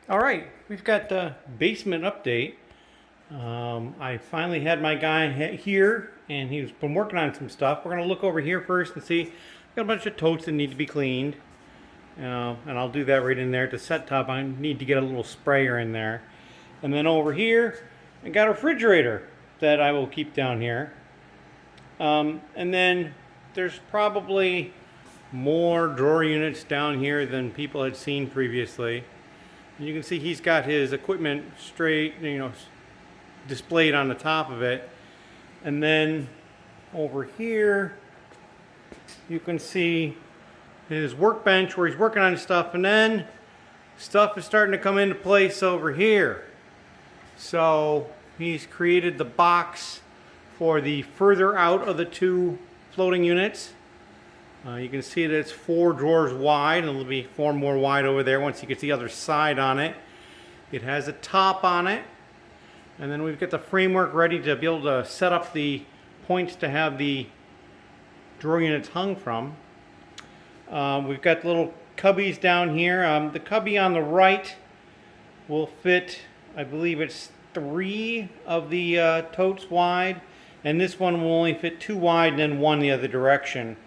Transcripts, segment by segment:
All right, we've got the basement update. I finally had my guy here, and he's been working on some stuff. We're gonna look over here first and see. Got a bunch of totes that need to be cleaned, and I'll do that right in there at the set top. I need to get a little sprayer in there, and then over here, I got a refrigerator that I will keep down here, and then there's probably more drawer units down here than people had seen previously. You can see he's got his equipment straight, displayed on the top of it. And then over here, you can see his workbench where he's working on stuff. And then stuff is starting to come into place over here. So he's created the box for the further out of the two floating units. You can see that it's 4 drawers wide, and there'll be 4 more wide over there once you get the other side on it. It has a top on it, and then we've got the framework ready to be able to set up the points to have the drawer units hung from. We've got little cubbies down here. The cubby on the right will fit, I believe it's 3 of the totes wide, and this one will only fit 2 wide and then 1 the other direction.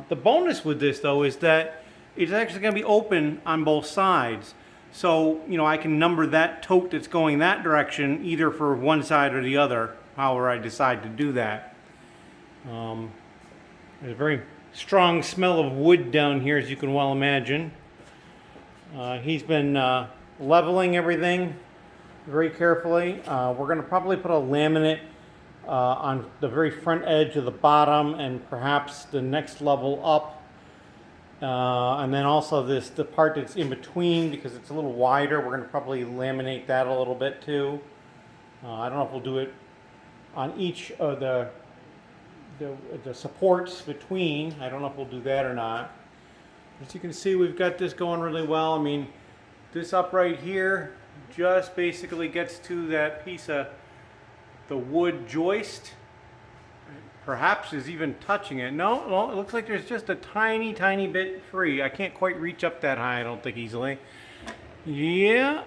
The bonus with this, though, is that it's actually going to be open on both sides. So, I can number that tote that's going that direction either for one side or the other, however I decide to do that. There's a very strong smell of wood down here, as you can well imagine. He's been leveling everything very carefully. We're going to probably put a laminate on the very front edge of the bottom and perhaps the next level up, and then also the part that's in between, because it's a little wider, we're going to probably laminate that a little bit too. I don't know if we'll do it on each of the supports between. I don't know if we'll do that or not. As you can see, we've got this going really well. I mean, this upright here just basically gets to that piece of the wood joist, perhaps is even touching it. No, it looks like there's just a tiny bit free. I can't quite reach up that high, I don't think, easily. Yeah,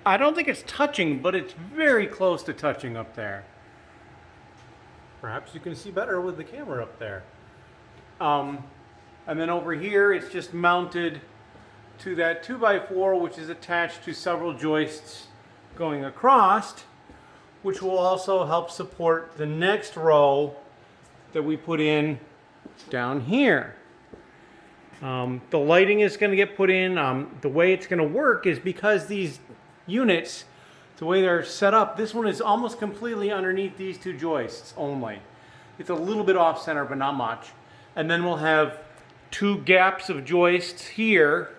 I don't think it's touching, but it's very close to touching up there. Perhaps you can see better with the camera up there. And then over here, it's just mounted to that 2x4, which is attached to several joists going across, which will also help support the next row that we put in down here. The lighting is going to get put in. The way it's going to work is because these units, the way they're set up, this one is almost completely underneath these 2 joists only. It's a little bit off center, but not much. And then we'll have 2 gaps of joists here,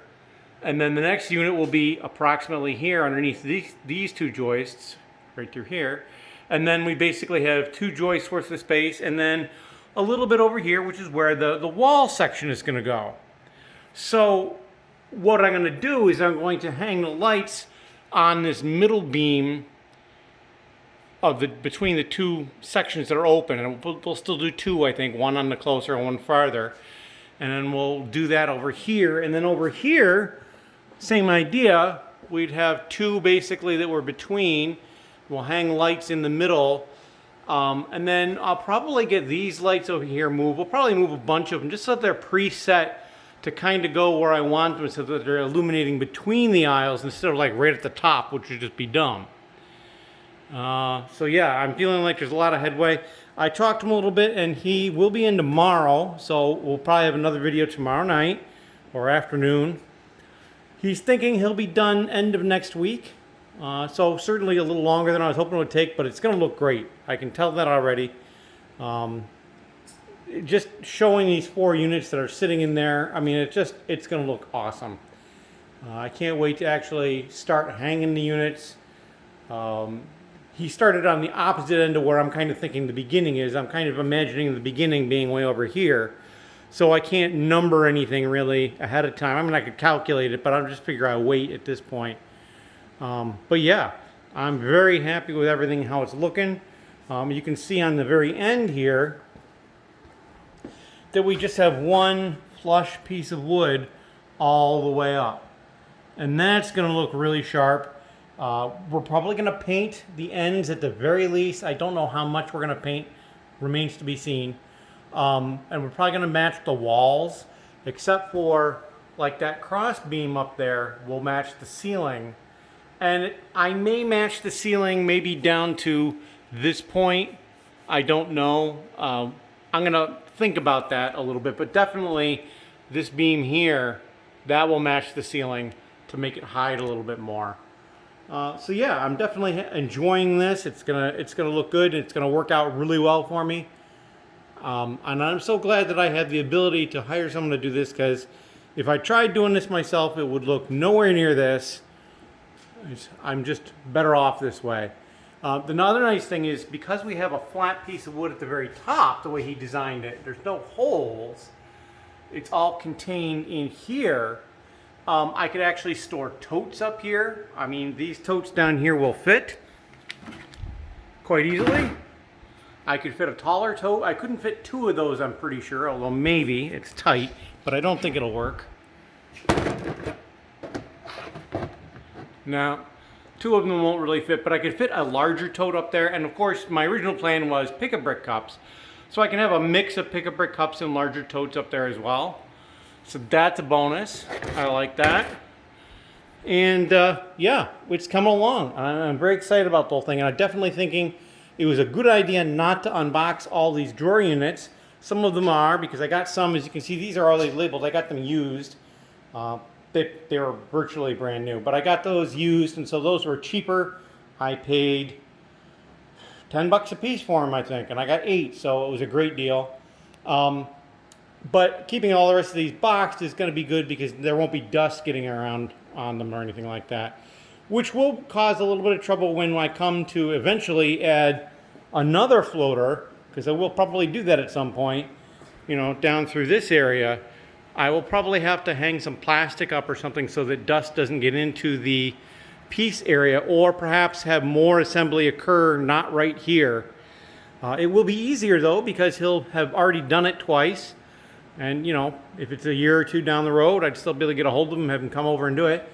and then the next unit will be approximately here underneath these 2 joists, right through here. And then we basically have 2 joists worth of space, and then a little bit over here, which is where the wall section is going to go. So what I'm going to do is I'm going to hang the lights on this middle beam of between the 2 sections that are open, and we'll still do 2, I think, one on the closer and one farther. And then we'll do that over here, and then over here, same idea. We'd have 2 basically that were between. We'll hang lights in the middle, and then I'll probably get these lights over here moved. We'll probably move a bunch of them just so that they're preset to kind of go where I want them, so that they're illuminating between the aisles instead of like right at the top, which would just be dumb. So yeah, I'm feeling like there's a lot of headway. I talked to him a little bit, and he will be in tomorrow, so we'll probably have another video tomorrow night or afternoon. He's thinking he'll be done end of next week. So certainly a little longer than I was hoping it would take, but it's going to look great. I can tell that already. Just showing these 4 units that are sitting in there, I mean, it's going to look awesome. I can't wait to actually start hanging the units. He started on the opposite end of where I'm kind of thinking the beginning is. I'm kind of imagining the beginning being way over here. So I can't number anything really ahead of time. I mean, I could calculate it, but I'll just figure out weight at this point. But yeah, I'm very happy with everything, how it's looking. You can see on the very end here that we just have one flush piece of wood all the way up. and that's going to look really sharp. We're probably going to paint the ends at the very least. I don't know how much we're going to paint, remains to be seen. And we're probably going to match the walls, except for like that cross beam up there will match the ceiling. And I may match the ceiling maybe down to this point. I don't know. I'm going to think about that a little bit, but definitely this beam here, that will match the ceiling to make it hide a little bit more. So yeah, I'm definitely enjoying this. It's gonna look good. It's gonna work out really well for me. And I'm so glad that I had the ability to hire someone to do this, because if I tried doing this myself, it would look nowhere near this. I'm just better off this way. The other nice thing is, because we have a flat piece of wood at the very top, the way he designed it, there's no holes. It's all contained in here. I could actually store totes up here. I mean, these totes down here will fit quite easily. I could fit a taller tote. I couldn't fit two of those, I'm pretty sure, although maybe it's tight, but I don't think it'll work. Now, two of them won't really fit, but I could fit a larger tote up there. And of course, my original plan was pick-a-brick cups. So I can have a mix of pick-a-brick cups and larger totes up there as well. So that's a bonus. I like that. And yeah, it's coming along. I'm very excited about the whole thing. And I'm definitely thinking it was a good idea not to unbox all these drawer units. Some of them are, because I got some, as you can see, these are already labeled. I got them used. They were virtually brand new, but I got those used, and so those were cheaper. I paid $10 a piece for them, I think, and I got 8, so it was a great deal. But keeping all the rest of these boxed is going to be good, because there won't be dust getting around on them or anything like that, which will cause a little bit of trouble when I come to eventually add another floater, because I will probably do that at some point, you know, down through this area. I will probably have to hang some plastic up or something so that dust doesn't get into the piece area, or perhaps have more assembly occur not right here. It will be easier though, because he'll have already done it twice. And you know, if it's a year or two down the road, I'd still be able to get a hold of him, have him come over and do it.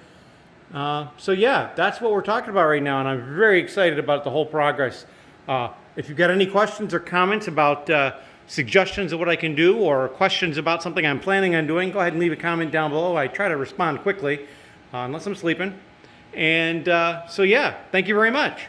So yeah, that's what we're talking about right now, and I'm very excited about the whole progress. If you've got any questions or comments about suggestions of what I can do, or questions about something I'm planning on doing, go ahead and leave a comment down below. I try to respond quickly, unless I'm sleeping. And so yeah, thank you very much.